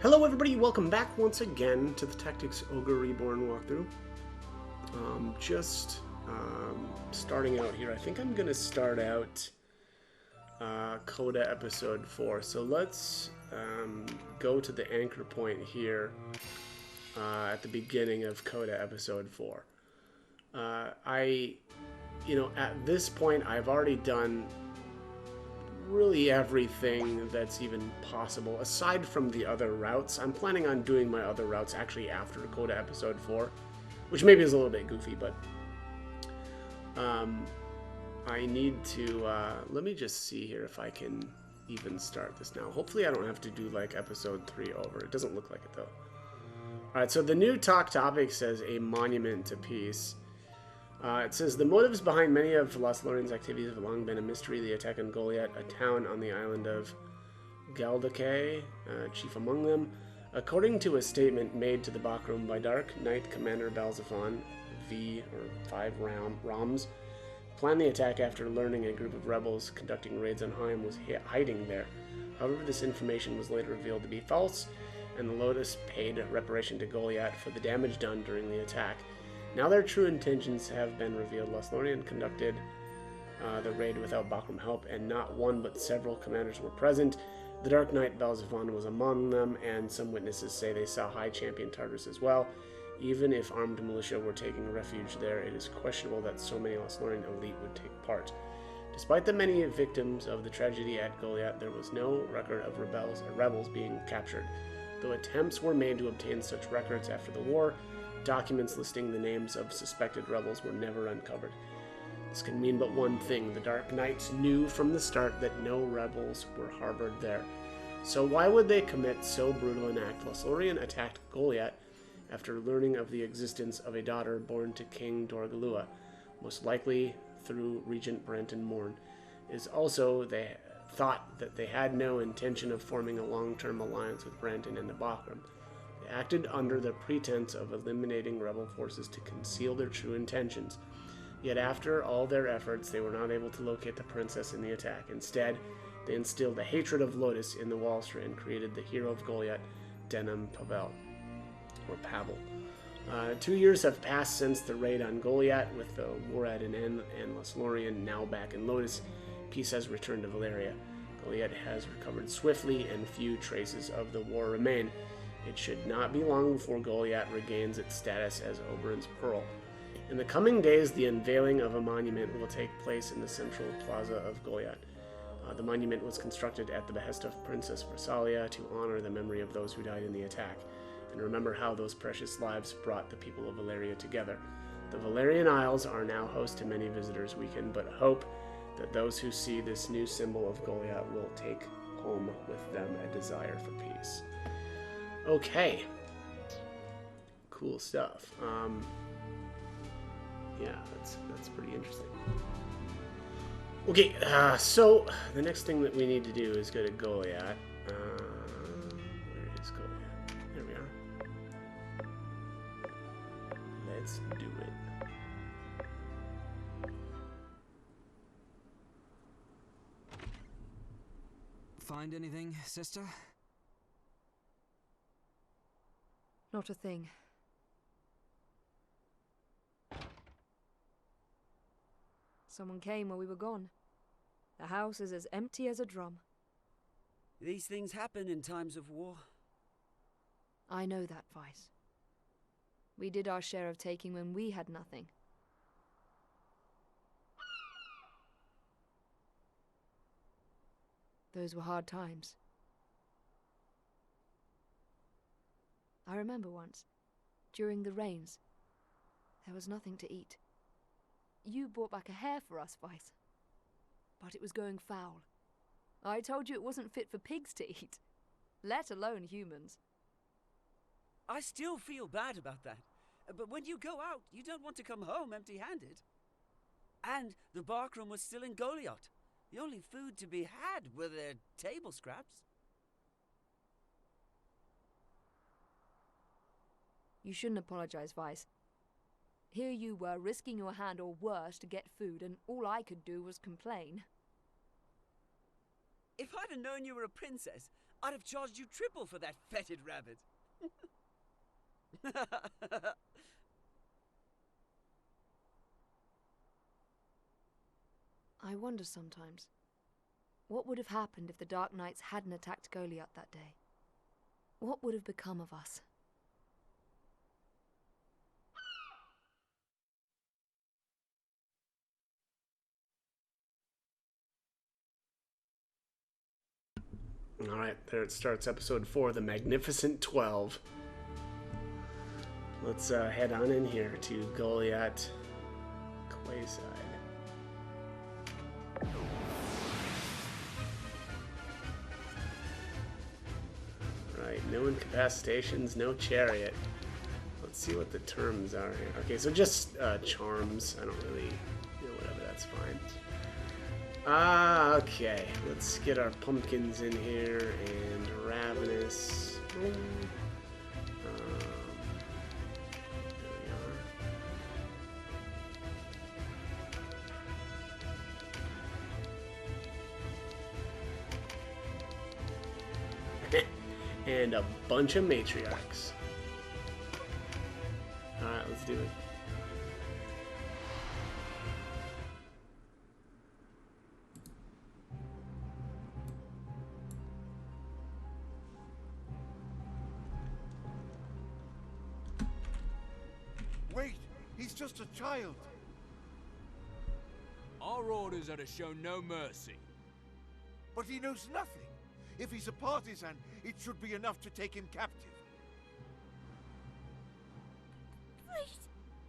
Hello everybody, welcome back once again to the Tactics Ogre Reborn walkthrough. Starting out here, I think I'm going to start out CODA Episode 4. So let's go to the anchor point here at the beginning of CODA Episode 4. At this point, I've already done really everything that's even possible, aside from the other routes. I'm planning on doing my other routes actually after CODA Episode 4, which maybe is a little bit goofy, but I need to, let me just see here if I can even start this now. Hopefully I don't have to do like Episode 3 over. It doesn't look like it though. Alright, so the new talk topic says a monument to peace. It says, the motives behind many of Lothlorien's activities have long been a mystery. The attack on Golyat, a town on the island of Galdake, chief among them. According to a statement made to the Bakrum by Dark Knight Commander Balzafon, V, or 5 Roms, planned the attack after learning a group of rebels conducting raids on Heim was hiding there. However, this information was later revealed to be false, and the Lotus paid reparation to Golyat for the damage done during the attack. Now their true intentions have been revealed. Lothlorien conducted the raid without Bakrum help, and not one but several commanders were present. The Dark Knight Balzafon was among them, and some witnesses say they saw High Champion Tartarus as well. Even if armed militia were taking refuge there, it is questionable that so many Lothlorien elite would take part. Despite the many victims of the tragedy at Golyat, there was no record of rebels being captured. Though attempts were made to obtain such records after the war, documents listing the names of suspected rebels were never uncovered. This can mean but one thing. The Dark Knights knew from the start that no rebels were harbored there. So why would they commit so brutal an act? Lothlorien attacked Golyat after learning of the existence of a daughter born to King Dorgalua, most likely through Regent Branton Morn. It is also they thought that they had no intention of forming a long-term alliance with Branton and the Bakrum. They acted under the pretense of eliminating rebel forces to conceal their true intentions. Yet after all their efforts, they were not able to locate the princess in the attack. Instead, they instilled the hatred of Lotus in the Walstra and created the hero of Golyat, Denham Pavel, or Pavel. 2 years have passed since the raid on Golyat, with the war at an end and Lothlorien now back in Lotus. Peace has returned to Valeria. Golyat has recovered swiftly, and few traces of the war remain. It should not be long before Golyat regains its status as Oberon's Pearl. In the coming days, the unveiling of a monument will take place in the central plaza of Golyat. The monument was constructed at the behest of Princess Versalia to honor the memory of those who died in the attack, and remember how those precious lives brought the people of Valeria together. The Valerian Isles are now host to many visitors. We can but hope that those who see this new symbol of Golyat will take home with them a desire for peace. Okay. Cool stuff. Yeah, that's pretty interesting. Okay, so the next thing that we need to do is go to Golyat. Where is Golyat? There we are. Let's do it. Find anything, sister? Not a thing. Someone came while we were gone. The house is as empty as a drum. These things happen in times of war. I know that, Vice. We did our share of taking when we had nothing. Those were hard times. I remember once, during the rains, there was nothing to eat. You brought back a hare for us, Vice. But it was going foul. I told you it wasn't fit for pigs to eat, let alone humans. I still feel bad about that. But when you go out, you don't want to come home empty-handed. And the Bakrum was still in Golyat. The only food to be had were their table scraps. You shouldn't apologize, Vice. Here you were, risking your hand or worse to get food, and all I could do was complain. If I'd have known you were a princess, I'd have charged you triple for that fetid rabbit. I wonder sometimes, what would have happened if the Dark Knights hadn't attacked Golyat that day? What would have become of us? Alright, there it starts, episode 4, The Magnificent 12. Let's head on in here to Golyat Quayside. Right, no incapacitations, no chariot. Let's see what the terms are here. Okay, so just charms. I don't really, whatever, that's fine. Okay, let's get our pumpkins in here and ravenous. There we are. And a bunch of matriarchs. Alright, let's do it. Wait! He's just a child! Our orders are to show no mercy. But he knows nothing! If he's a partisan, it should be enough to take him captive. Please,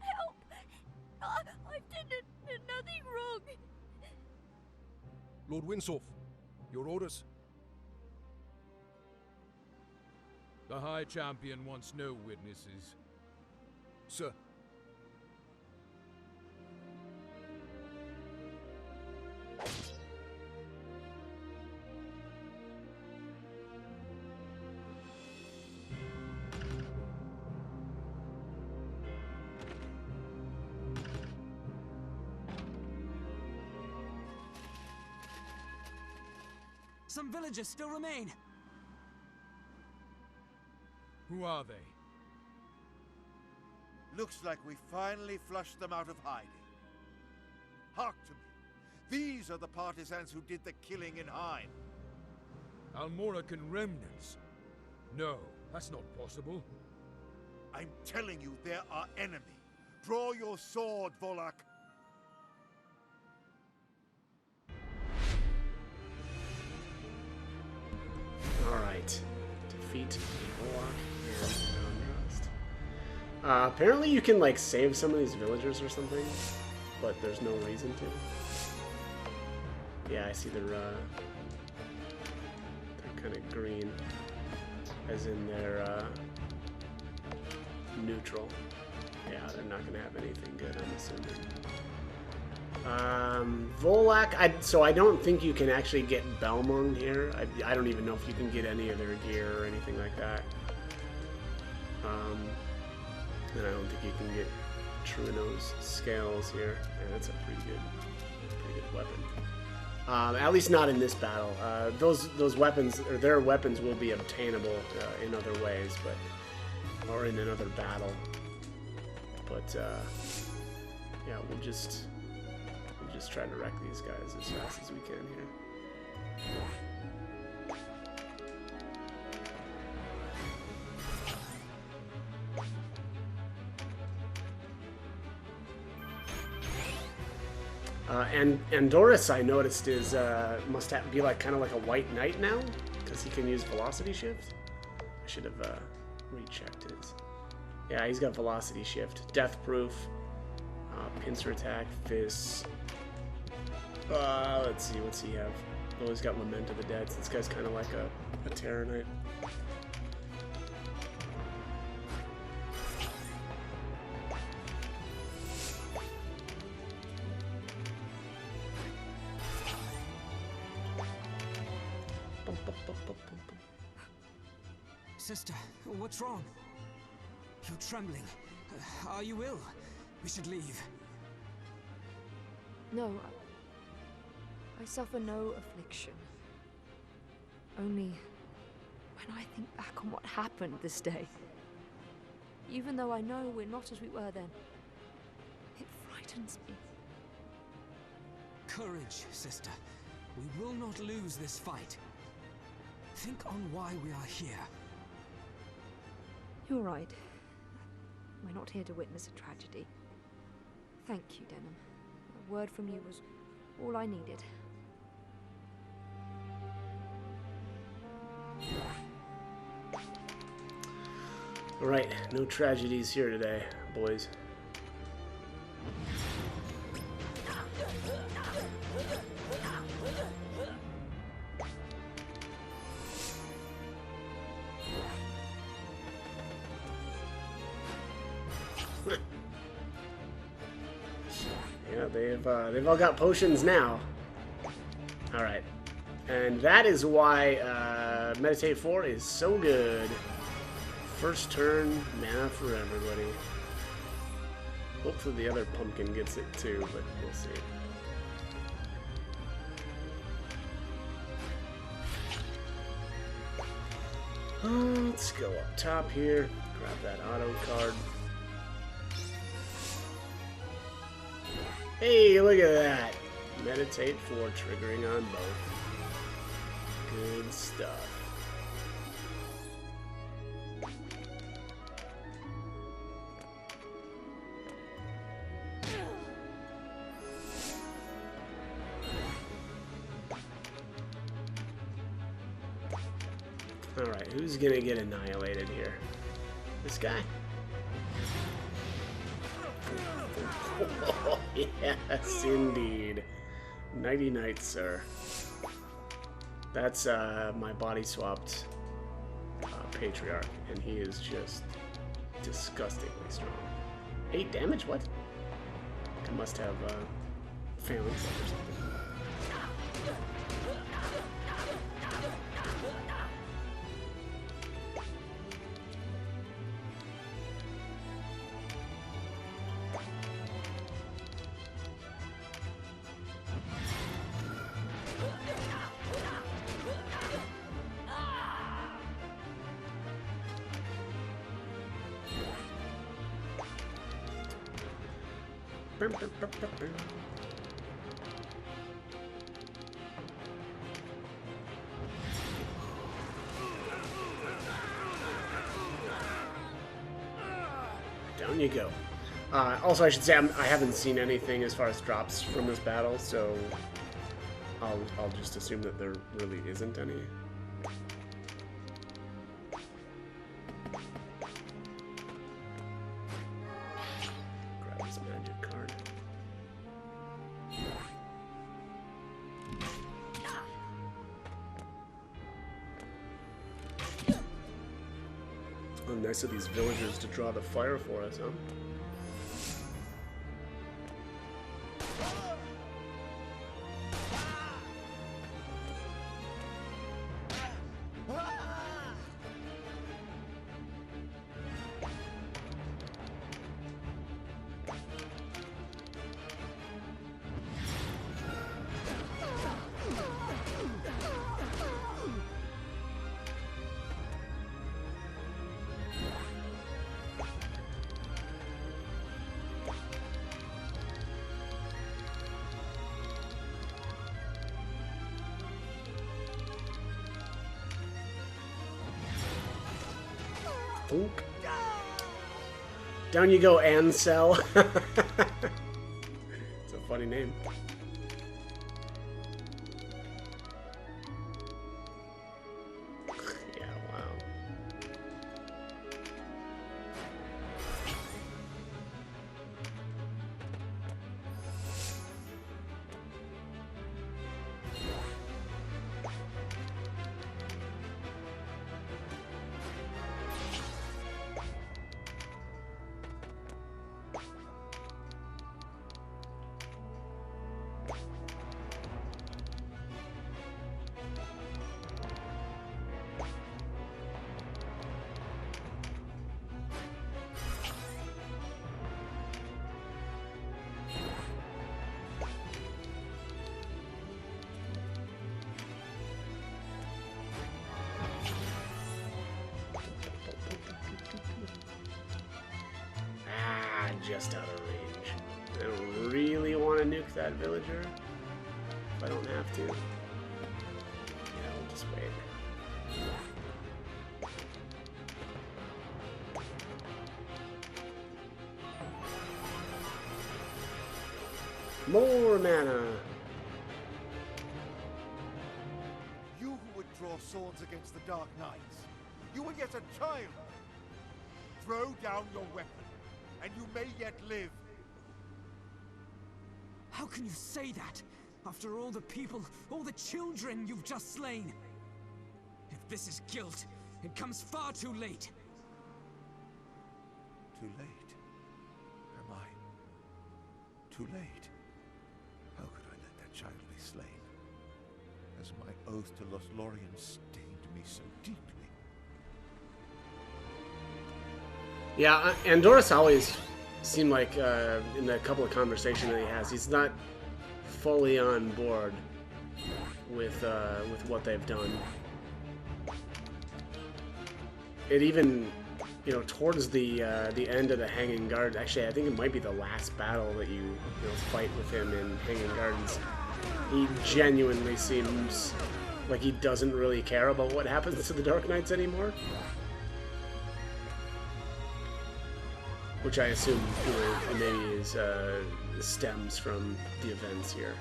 help! I did nothing wrong. Lord Winsorf, your orders? The High Champion wants no witnesses. Sir. Some villagers still remain. Who are they? Looks like we finally flushed them out of hiding. Hark to me. These are the partisans who did the killing in Heim. Almorican remnants? No, that's not possible. I'm telling you, they're our enemy. Draw your sword, Volak. Alright. Defeat Volak and Unrust. Apparently you can, like, save some of these villagers or something, but there's no reason to. Yeah, I see they're kind of green, as in they're neutral. Yeah, they're not going to have anything good, I'm assuming. Volak, so I don't think you can actually get Belmung here. I don't even know if you can get any of their gear or anything like that. And I don't think you can get Truino's scales here. And that's a pretty good weapon. At least not in this battle. Those weapons, or their weapons, will be obtainable in other ways, or in another battle. But yeah, we'll just try to wreck these guys as fast as we can here. And Doris, I noticed, is must be kind of like a white knight now, because he can use velocity shift. I should have rechecked his. Yeah, he's got velocity shift, death proof, pincer attack, fists. Let's see, what's he have? Oh, he's got Lament of the Dead. So this guy's kind of like a Terror Knight. Sister, what's wrong? You're trembling. Are you ill? We should leave. No, I suffer no affliction. Only When I think back on what happened this day, even though I know we're not as we were then, it frightens me. Courage, sister. We will not lose this fight. Think on why we are here. You're right. We're not here to witness a tragedy. Thank you, Denham. A word from you was all I needed. Alright, no tragedies here today, boys. Yeah, they've all got potions now. Alright. And that is why Meditate 4 is so good. First turn, mana for everybody. Hopefully the other pumpkin gets it too, but we'll see. Let's go up top here. Grab that auto card. Hey, look at that! Meditate 4 triggering on both. Good stuff. Alright, who's gonna get annihilated here? This guy? Oh, yes, indeed. Nighty night, sir. That's my body swapped patriarch, and he is just disgustingly strong. 8 damage? What? I must have family set or something. Down you go. Also, I should say I haven't seen anything as far as drops from this battle, so I'll just assume that there really isn't any. Grab this magic card. Oh, nice of these villagers to draw the fire for us, huh? Oak. Down you go, Ansel. It's a funny name. Yeah, wow. just out of range. I don't really want to nuke that villager. If I don't have to. Yeah, we'll just wait. More mana! You who would draw swords against the Dark Knights, you are yet a child. Throw down your weapon, and you may yet live. How can you say that? After all the people, all the children you've just slain? If this is guilt, it comes far too late. Too late? Am I? Too late? How could I let that child be slain? As my oath to Lothlorien stained me so deeply. Yeah, Andorus always seemed like, in the couple of conversations that he has, he's not fully on board with what they've done. It even, you know, towards the end of the Hanging Guard, actually, I think it might be the last battle that you fight with him in Hanging Gardens. He genuinely seems like he doesn't really care about what happens to the Dark Knights anymore. Which I assume, you know, maybe is stems from the events here.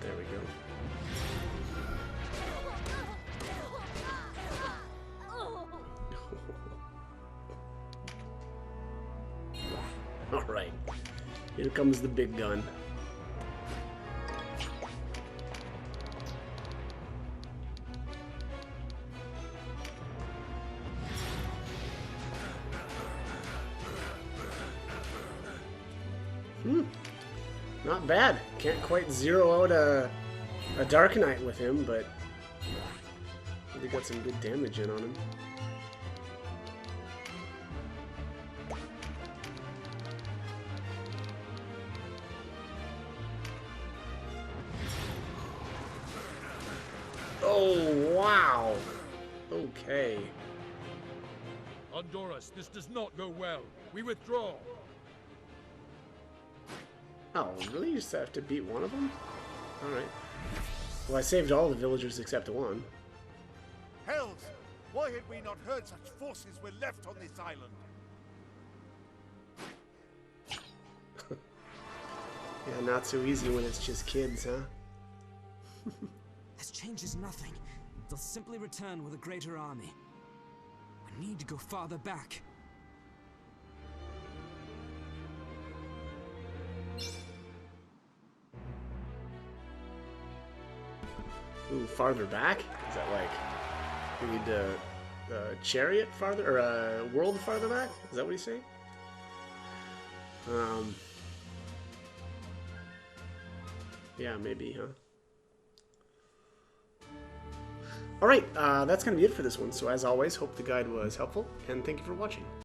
There we go. Alright. Here comes the big gun. Not bad. Can't quite zero out a Dark Knight with him, but they got some good damage in on him. Oh, wow. Okay. Andorus, this does not go well. We withdraw. Oh, really? You just have to beat one of them? Alright. Well, I saved all the villagers except one. Hells! Why had we not heard such forces were left on this island? Yeah, not so easy when it's just kids, huh? This changes nothing. They'll simply return with a greater army. We need to go farther back. Ooh, farther back? Is that like we need to chariot farther or world farther back? Is that what he's saying? Yeah, maybe, huh? Alright, that's going to be it for this one. So as always, hope the guide was helpful, and thank you for watching.